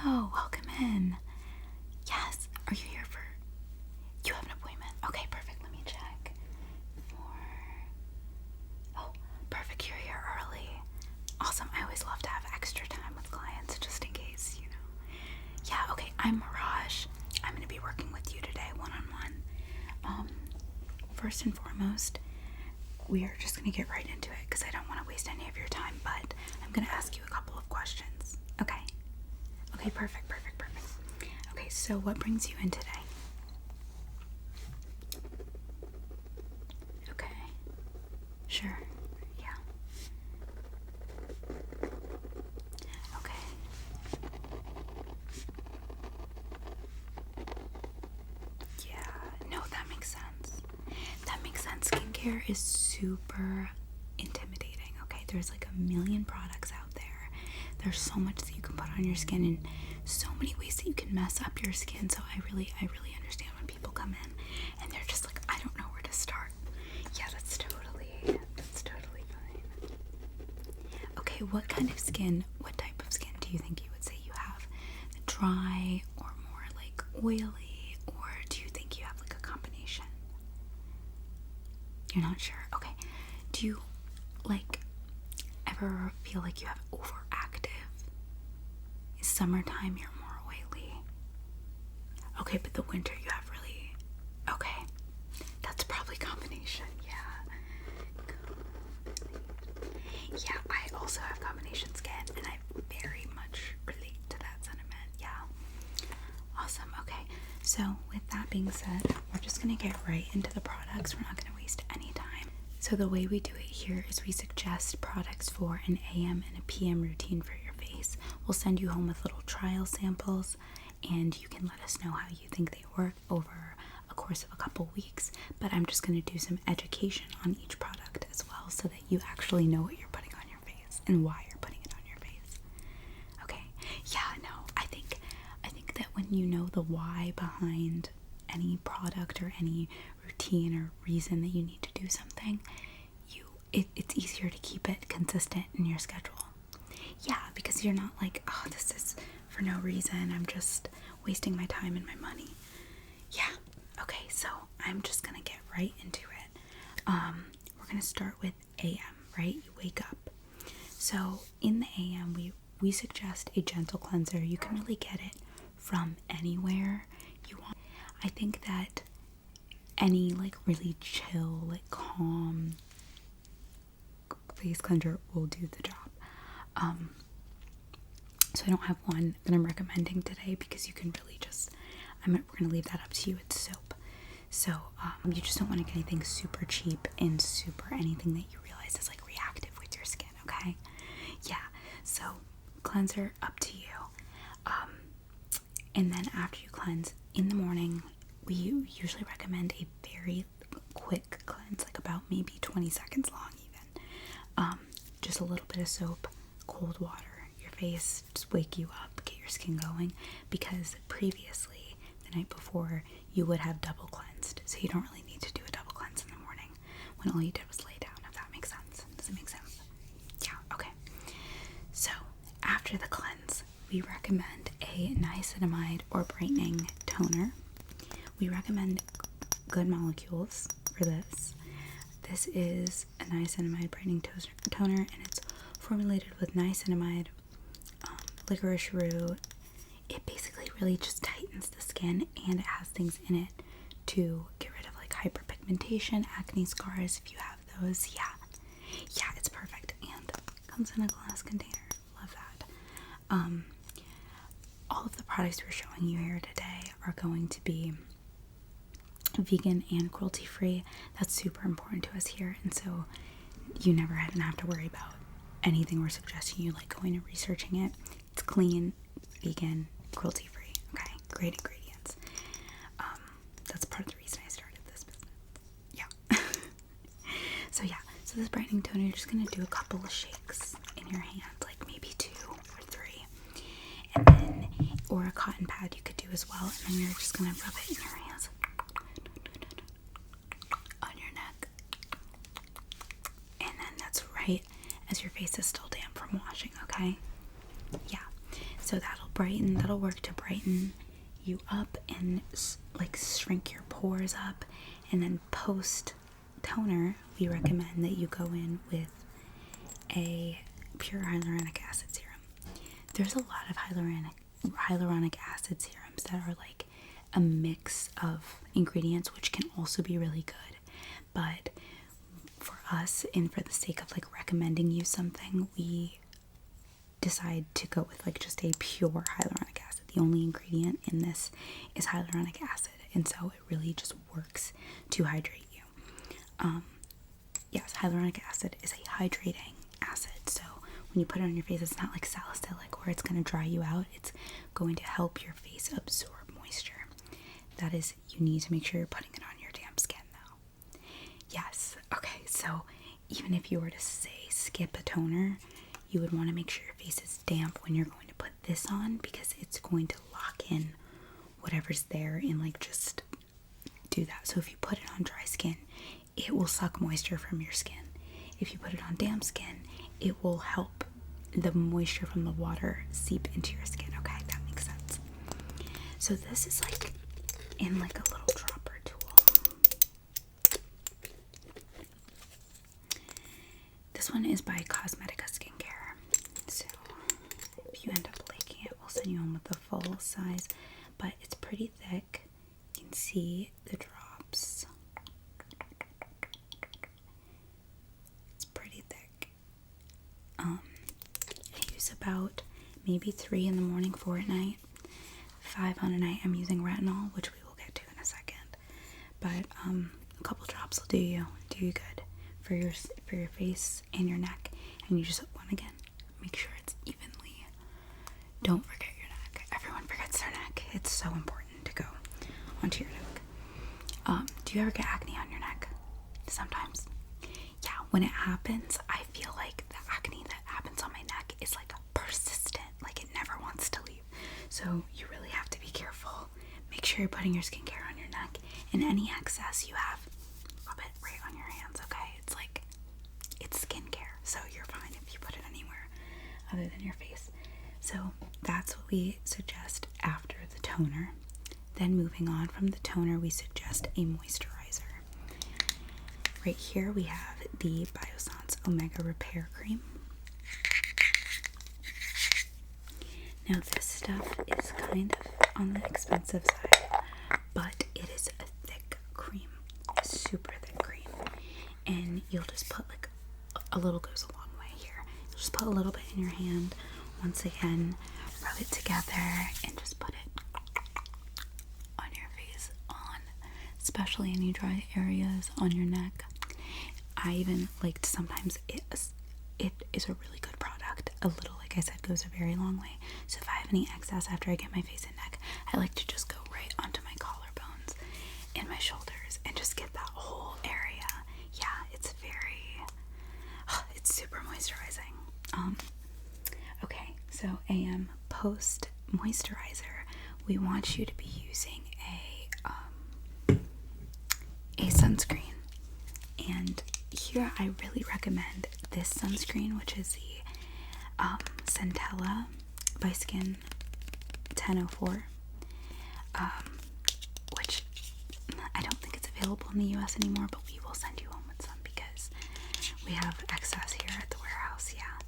Hello, welcome in. Yes, are you here for, you have an appointment? Okay, perfect, let me check oh, perfect, you're here early. Awesome, I always love to have extra time with clients just in case, you know. Yeah, okay, I'm Mirage. I'm going to be working with you today, one-on-one. First and foremost, we are just going to get right into it because I don't want to waste any of your time, but I'm going to ask you a couple of questions. Okay? Okay, perfect. Okay, so what brings you in today? Okay. Sure. Yeah. Okay. Yeah, no, that makes sense. That makes sense. Skincare is super intimidating, okay? There's like a million products out there. There's so much that you can put on your skin and so many ways that you can mess up your skin. So I really understand when people come in and they're just like, I don't know where to start. Yeah, that's totally fine. Okay, what type of skin do you think you would say you have? Dry or more like oily, or do you think you have like a combination? You're not sure? Okay. Do you like ever feel like you have overactive? Is summertime you're more oily? Okay, but the winter you have really, okay. That's probably combination, yeah. Yeah, I also have combination skin and I very much relate to that sentiment, yeah. Awesome, okay. So with that being said, we're just gonna get right into the products. We're not gonna waste any time. So the way we do it here is we suggest products for an AM and a PM routine for your face. We'll send you home with little trial samples and you can let us know how you think they work over a course of a couple weeks. But I'm just going to do some education on each product as well so that you actually know what you're putting on your face and why you're putting it on your face. Okay, yeah, no, I think that when you know the why behind any product or any routine or reason that you need to do something, it's easier to keep it consistent in your schedule. Yeah, because you're not like, oh, this is for no reason, I'm just wasting my time and my money. Yeah, okay, so I'm just gonna get right into it. We're gonna start with AM, right? You wake up. So in the AM, we suggest a gentle cleanser. You can really get it from anywhere you want. I think that any like really chill, like calm face cleanser will do the job. So I don't have one that I'm recommending today because you can really just, we're gonna leave that up to you. It's soap. So you just don't want to get anything super cheap and super anything that you realize is like reactive with your skin, okay? Yeah, so cleanser up to you. And then after you cleanse in the morning, we usually recommend a very quick cleanse, like about maybe 20 seconds long even. Just a little bit of soap, cold water, your face, just wake you up, get your skin going, because previously, the night before, you would have double cleansed, so you don't really need to do a double cleanse in the morning when all you did was lay down, if that makes sense. Does it make sense? Yeah, okay. So, after the cleanse, we recommend a niacinamide or brightening toner. We recommend Good Molecules for this. This is a niacinamide brightening toner, and it's formulated with niacinamide, licorice root. It basically really just tightens the skin, and it has things in it to get rid of like hyperpigmentation, acne scars if you have those. Yeah, it's perfect, and it comes in a glass container. Love that. All of the products we're showing you here today are going to be vegan and cruelty free. That's super important to us here, and so you never have to worry about anything we're suggesting you, like going and researching it. It's clean, vegan, cruelty free. Okay, great ingredients. That's part of the reason I started this business. Yeah. So this brightening toner, you're just gonna do a couple of shakes in your hand, like maybe 2 or 3, and then, or a cotton pad you could do as well, and then you're just gonna rub it in your hands on your neck, and then that's right as your face is still damp from washing. Okay, yeah, so that'll that'll work to brighten you up and like shrink your pores up. And then post toner, we recommend that you go in with a pure hyaluronic acid serum. There's a lot of hyaluronic acid serums that are like a mix of ingredients, which can also be really good. But for us, and for the sake of like recommending you something, we decide to go with like just a pure hyaluronic acid. The only ingredient in this is hyaluronic acid, and so it really just works to hydrate you. Yes, hyaluronic acid is a hydrating acid, so when you put it on your face, it's not like salicylic where it's going to dry you out. It's going to help your face absorb moisture. That is, you need to make sure you're putting it on your damp skin though. Yes, okay, so even if you were to say skip a toner, you would want to make sure your face is damp when you're going to put this on, because it's going to lock in whatever's there and like just do that. So if you put it on dry skin, it will suck moisture from your skin. If you put it on damp skin, it will help the moisture from the water seep into your skin. Okay, that makes sense. So this is like in like a little dropper tool. This one is by Cosmetica Skincare. So if you end up liking it, we'll send you home with the full size, but it's pretty thick. You can see the drops. It's pretty thick. I use about maybe 3 in the morning, 4 at night, 5 on a night. I'm using retinol, which we will get to in a second. But a couple drops will do you good for your face and your neck. And you just want, again, make sure it's evenly. Don't forget your neck. Everyone forgets their neck. It's so important to go onto your neck. Do you ever get acne on your neck? Sometimes. Yeah, when it happens, I feel like the acne that happens on my neck is like persistent, like it never wants to leave. So you really have to be careful. Make sure you're putting your skincare on your neck, and any excess you have, rub it right on your hands, okay? It's like, it's skincare, so you're fine if you put it anywhere other than your face. So that's what we suggest after the toner. Then moving on from the toner, we suggest a moisturizer. Right here we have the Biossance Omega Repair Cream. Now this stuff is kind of on the expensive side, but it is a thick cream, super thick cream. And you'll just put like, a little goes a long way here. You'll just put a little bit in your hand. Once again, rub it together and just put it on your face, especially any dry areas on your neck. I even like to sometimes, it is a really good product. A little, like I said, goes a very long way. So if I have any excess after I get my face and neck, I like to just go right onto my collarbones and my shoulders and just get that whole area. Yeah, it's super moisturizing. Okay, so AM post moisturizer, we want you to be using a sunscreen. And here I really recommend this sunscreen, which is the Centella by Skin 1004, which I don't think it's available in the US anymore, but we will send you home with some because we have excess here at the warehouse. Yeah,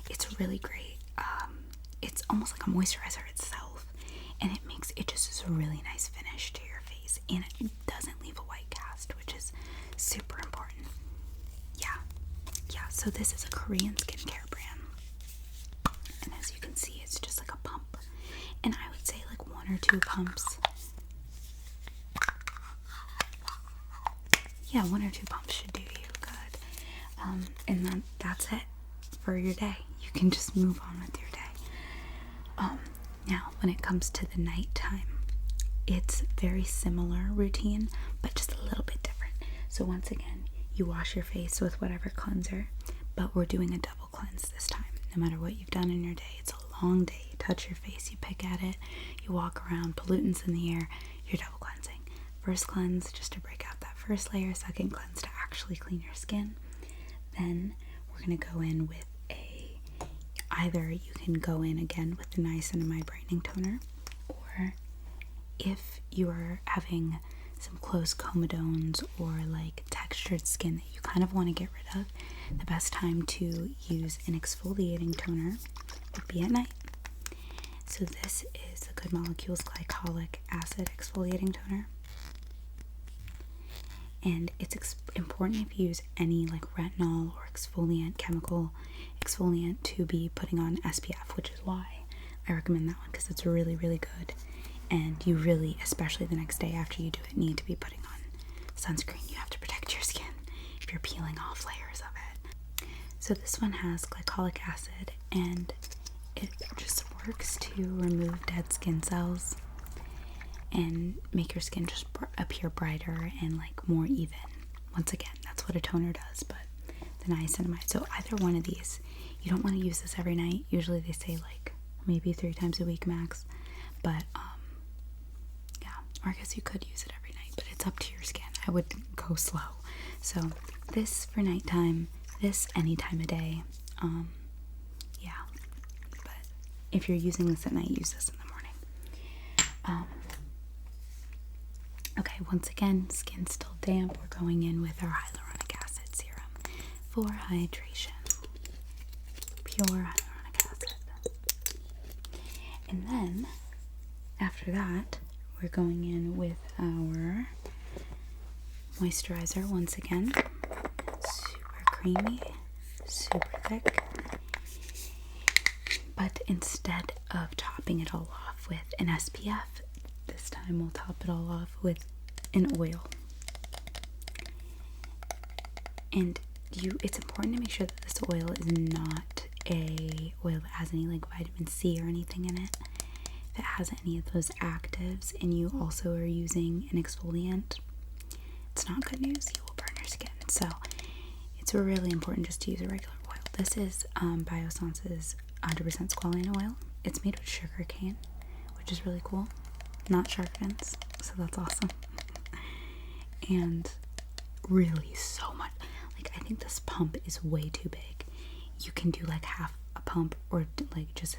it's really great. It's almost like a moisturizer itself, and it just is a really nice finish to your face, and it doesn't leave a white cast, which is super important. Yeah, so this is a Korean skincare brand, and as you can see, it's just like a pump, and I would say like 1 or 2 pumps. Yeah, 1 or 2 pumps should do you good. And then that's it for your day. You can just move on with your day. Now, when it comes to the nighttime, it's very similar routine, but just a little bit different. So once again, you wash your face with whatever cleanser, but we're doing a double cleanse this time. No matter what you've done in your day, it's a long day. You touch your face, you pick at it, you walk around, pollutants in the air, you're double cleansing. First cleanse, just to break out that first layer. Second cleanse, to actually clean your skin. Then we're going to go in with either you can go in again with the niacinamide brightening toner, or if you are having some closed comedones or like textured skin that you kind of want to get rid of, the best time to use an exfoliating toner would be at night. So this is the Good Molecules Glycolic Acid Exfoliating Toner. And it's important if you use any like retinol or exfoliant, chemical exfoliant, to be putting on SPF, which is why I recommend that one, because it's really, really good. And you really, especially the next day after you do it, need to be putting on sunscreen. You have to protect your skin if you're peeling off layers of it. So this one has glycolic acid, and it just works to remove dead skin cells and make your skin just appear brighter and like more even. Once again, that's what a toner does, but the niacinamide. So either one of these, you don't want to use this every night. Usually they say like maybe 3 times a week max, but yeah, or I guess you could use it every night, but it's up to your skin. I would go slow. So this for nighttime, this any time of day. Yeah, but if you're using this at night, use this in the morning. Okay, once again, skin's still damp. We're going in with our hyaluronic acid serum for hydration. Pure hyaluronic acid. And then, after that, we're going in with our moisturizer once again. Super creamy, super thick. But instead of topping it all off with an SPF, this time we'll top it all off with an oil. And it's important to make sure that this oil is not a oil that has any like vitamin C or anything in it. If it has any of those actives and you also are using an exfoliant, it's not good news. You will burn your skin. So it's really important just to use a regular oil. This is Biossance's 100% squalane oil. It's made with sugar cane, which is really cool. Not shark fins, so that's awesome. And really so much. Like, I think this pump is way too big. You can do like half a pump, or like just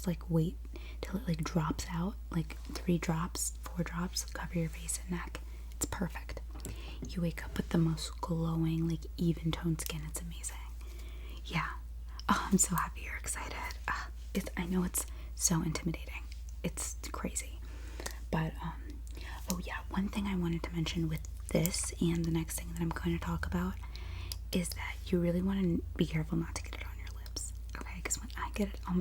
like wait till it like drops out, like 3 drops, 4 drops, cover your face and neck. It's perfect. You wake up with the most glowing, like even toned skin. It's amazing. Yeah. Oh, I'm so happy you're excited. I know it's so intimidating. It's crazy. But oh yeah, one thing I wanted to mention with this and the next thing that I'm going to talk about is that you really want to be careful not to get it on your lips. Okay, because when I get it on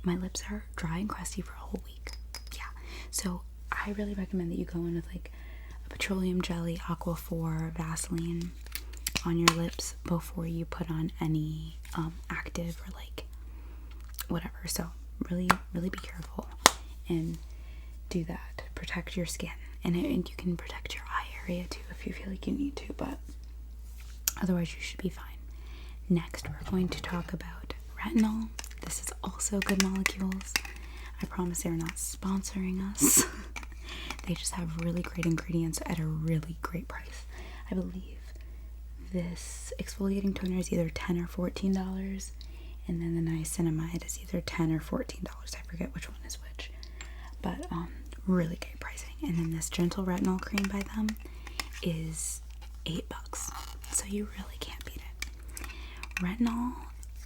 my lips are dry and crusty for a whole week. Yeah, so I really recommend that you go in with like a petroleum jelly, Aqua 4, Vaseline on your lips before you put on any active or like whatever. So really be careful and do that. Protect your skin, and you can protect your eye area too if you feel like you need to, but otherwise you should be fine. Next, we're going to talk about retinol. This is also Good Molecules. I promise they're not sponsoring us. They just have really great ingredients at a really great price. I believe this exfoliating toner is either $10 or $14, and then the niacinamide is either $10 or $14. I forget which one is which, but really great pricing. And then this gentle retinol cream by them is $8, so you really can't beat it. Retinol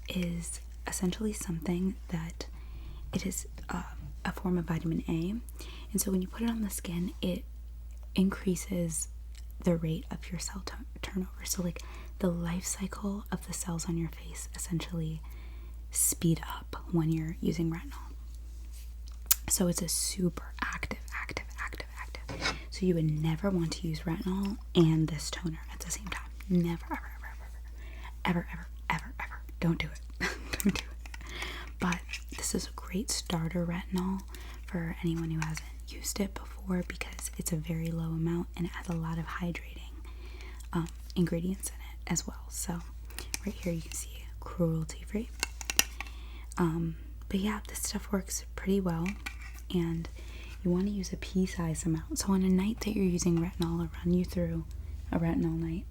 is essentially something that it is a form of vitamin A, and so when you put it on the skin, it increases the rate of your cell turnover. So like the life cycle of the cells on your face essentially speed up when you're using retinol. So it's a super active. So you would never want to use retinol and this toner at the same time. Never, ever. Don't do it. Don't do it. But this is a great starter retinol for anyone who hasn't used it before, because it's a very low amount and it has a lot of hydrating ingredients in it as well. So right here you can see cruelty-free. But yeah, this stuff works pretty well, and you want to use a pea-sized amount. So on a night that you're using retinol, I'll run you through a retinol night.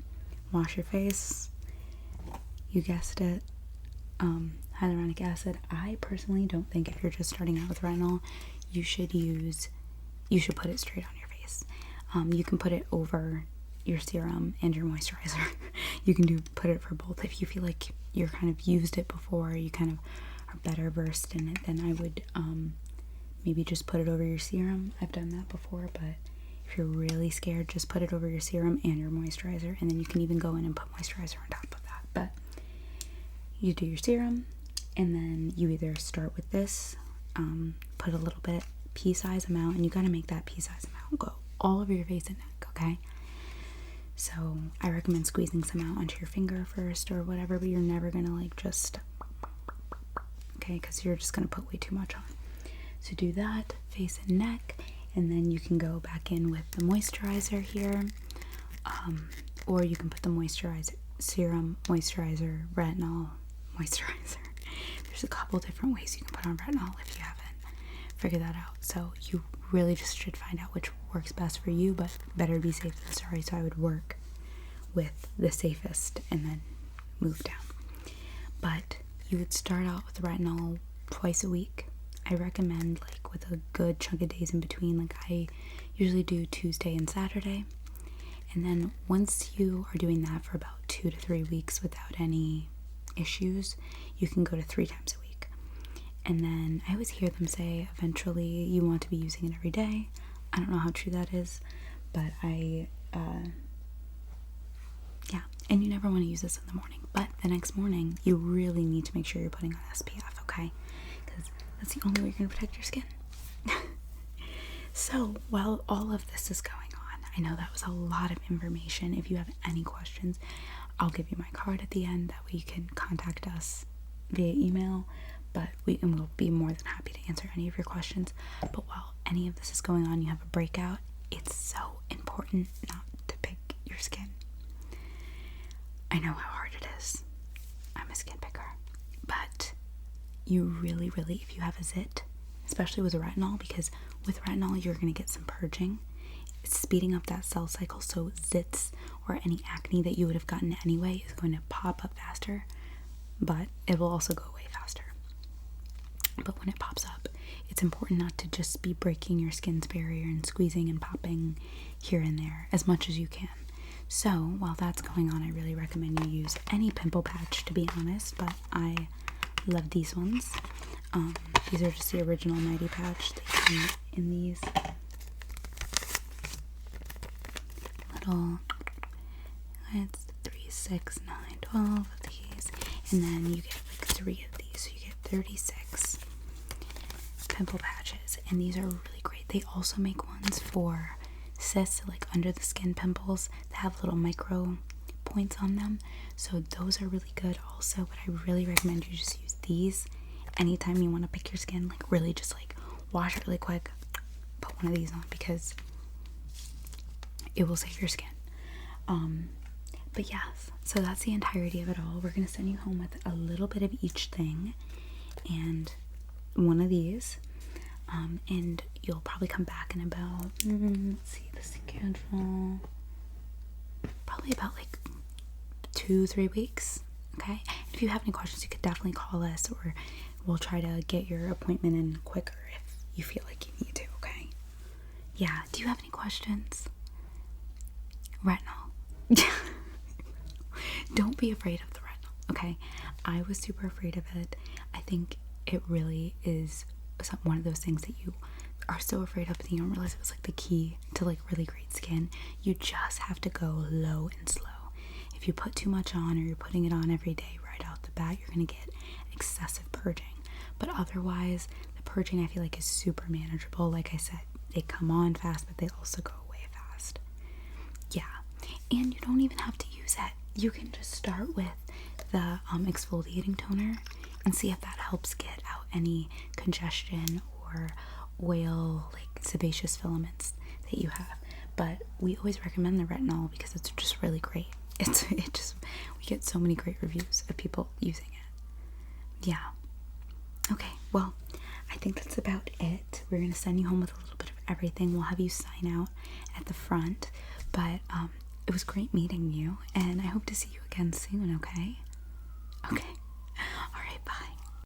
Wash your face. You guessed it. hyaluronic acid. I personally don't think if you're just starting out with retinol, you should put it straight on your face. You can put it over your serum and your moisturizer. You can put it for both. If you feel like you're kind of used it before, you kind of are better versed in it, then I would maybe just put it over your serum. I've done that before, but if you're really scared, just put it over your serum and your moisturizer, and then you can even go in and put moisturizer on top of that. But you do your serum, and then you either start with this, put a little bit, pea-size amount, and you gotta make that pea-size amount go all over your face and neck, okay? So I recommend squeezing some out onto your finger first or whatever, but you're never gonna like just, okay, because you're just gonna put way too much on. So do that, face and neck, and then you can go back in with the moisturizer here, or you can put the moisturizer, serum, moisturizer, retinol, moisturizer. There's a couple different ways you can put on retinol if you haven't figured that out. So you really just should find out which works best for you, but better be safe than sorry. So I would work with the safest and then move down. But you would start out with retinol twice a week. I recommend like with a good chunk of days in between. Like I usually do Tuesday and Saturday. And then once you are doing that for about 2 to 3 weeks without any issues, you can go to 3 times a week. And then I always hear them say eventually you want to be using it every day. I don't know how true that is, but yeah, and you never want to use this in the morning. But the next morning, you really need to make sure you're putting on SPF, okay? Because that's the only way you're going to protect your skin. So while all of this is going on, I know that was a lot of information. If you have any questions, I'll give you my card at the end. That way you can contact us via email. But we'll be more than happy to answer any of your questions. But while any of this is going on, you have a breakout, it's so important not to pick your skin. I know how hard it is. I'm a skin picker. But you really, if you have a zit, especially with retinol, because with retinol you're going to get some purging. It's speeding up that cell cycle, so zits or any acne that you would have gotten anyway is going to pop up faster, but it will also go away faster. But when it pops up, it's important not to just be breaking your skin's barrier and squeezing and popping here and there as much as you can. So while that's going on, I really recommend you use any pimple patch, to be honest, but I love these ones. These are just the original Mighty patch. They come in these little, it's 3, 6, 9, 12 of these, and then you get like 3 of these, so you get 36 pimple patches, and these are really great. They also make ones for cysts, like under the skin pimples that have little micro points on them, so those are really good also. But I really recommend you just use these anytime you want to pick your skin. Like really just like wash it really quick, put one of these on, because it will save your skin. But yes, so that's the entirety of it all. We're gonna send you home with a little bit of each thing and one of these, and you'll probably come back in about let's see the schedule, probably about like 2-3 weeks. Okay, if you have any questions, you could definitely call us, or we'll try to get your appointment in quicker if you feel like you need to. Okay, yeah, do you have any questions? Retinol. Don't be afraid of the retinol, okay? I was super afraid of it. I think it really is one of those things that you are so afraid of, and you don't realize it was like the key to like really great skin. You just have to go low and slow. If you put too much on, or you're putting it on every day right out the bat, you're gonna get excessive purging. But otherwise, the purging I feel like is super manageable. Like I said, they come on fast, but they also go away fast. Yeah, and you don't even have to use it. You can just start with the exfoliating toner and see if that helps get out any congestion or oil, like sebaceous filaments that you have. But we always recommend the retinol because it's just really great. We get so many great reviews of people using it. Yeah. Okay, well, I think that's about it. We're gonna send you home with a little bit of everything. We'll have you sign out at the front, but it was great meeting you, and I hope to see you again soon. Okay.